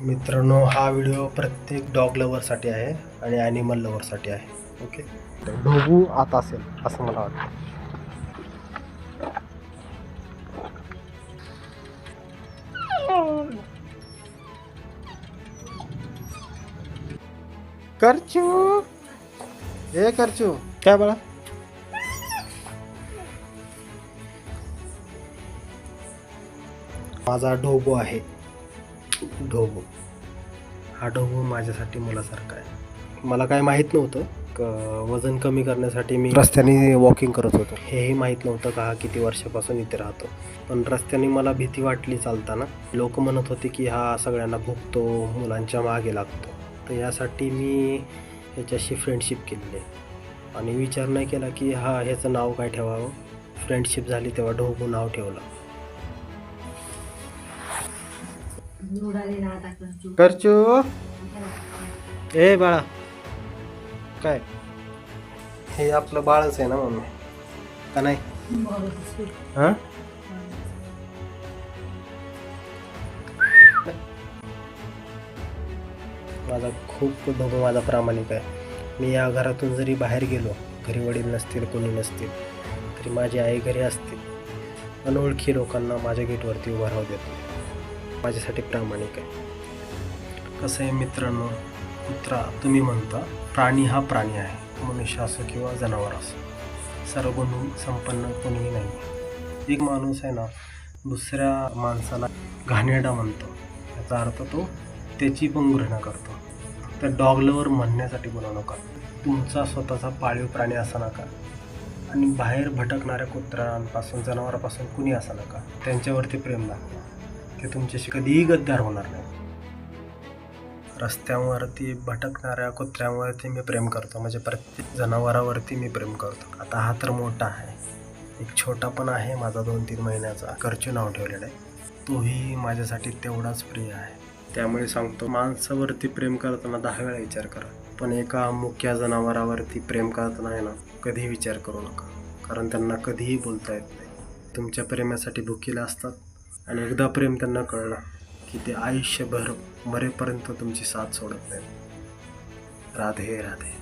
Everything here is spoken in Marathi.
मित्रांनो, हा व्हिडिओ प्रत्येक डॉग लवरसाठी आहे आणि ॲनिमल लवरसाठी आहे. ओके, ढोबू आता असेल असं मला वाटतं. करचू, ए करचू, काय बाळा? माझा ढोबू आहे. ढोबू, हा ढोबू माझ्यासाठी मुलासारखा आहे. मला काय माहीत नव्हतं वजन कमी करण्यासाठी मी रस्त्याने वॉकिंग करत होतो. हेही माहीत नव्हतं का हा किती वर्षापासून इथे राहतो. पण रस्त्याने मला भीती वाटली चालताना. लोक म्हणत होते की हा सगळ्यांना भुकतो, मुलांच्या मागे लागतो. तर यासाठी मी ह्याच्याशी फ्रेंडशिप केलेली आहे आणि विचार नाही केला की ह्याचं नाव काय ठेवावं. फ्रेंडशिप झाली तेव्हा ढोबू नाव ठेवलं. करचू, ए बाळा, काय हे आपलं बाळच आहे ना मम्मी, का नाही? हां, माझा खूप ढोबू माझा प्रामाणिक आहे. मी या घरातून जरी बाहेर गेलो, घरी वडील नसतील, कोणी नसतील, तरी माझी आई घरी असतील. अनोळखी लोकांना माझ्या गेटवरती उभा राहू देतो. माझ्यासाठी प्रामाणिक आहे. कसं आहे मित्रांनो, कुत्रा तुम्ही म्हणता प्राणी हा प्राणी आहे, मनुष्य असो किंवा जनावर असो, सर्वगुण संपन्न कोणीही नाही. एक माणूस आहे ना, दुसऱ्या माणसाला घाणेरडा म्हणतो, याचा अर्थ तो त्याची पण घृणा करतो. तर डॉग लवर म्हणण्यासाठी बोलू नका. तुमचा स्वतःचा पाळीव प्राणी असा नका आणि बाहेर भटकणाऱ्या कुत्र्यांपासून, जनावरांपासून कुणी असा नका. त्यांच्यावरती प्रेम दाखवा. ते तुमच्याशी कधीही गद्दार होणार नाही. रस्त्यावरती भटकणाऱ्या कुत्र्यांवरती मी प्रेम करतो, म्हणजे प्रत्येक जनावरावरती मी प्रेम करतो. आता हा तर मोठा आहे, एक छोटा पण आहे माझा 2-3 महिन्याचा, करचू नाव ठेवलेला आहे. तोही माझ्यासाठी तेवढाच प्रिय आहे. त्यामुळे सांगतो, माणसावरती प्रेम करताना 10 वेळा विचार करा, पण एका मुक्या जनावरावरती प्रेम करताना आहे ना, कधीही विचार करू नका, कारण त्यांना कधीही बोलता येत नाही. तुमच्या प्रेमासाठी भुकेले असतात आणि एकदा प्रेम त्यांना कळलं की ते आयुष्यभर मरेपर्यंत तुमची साथ सोडत नाही. राधे राधे.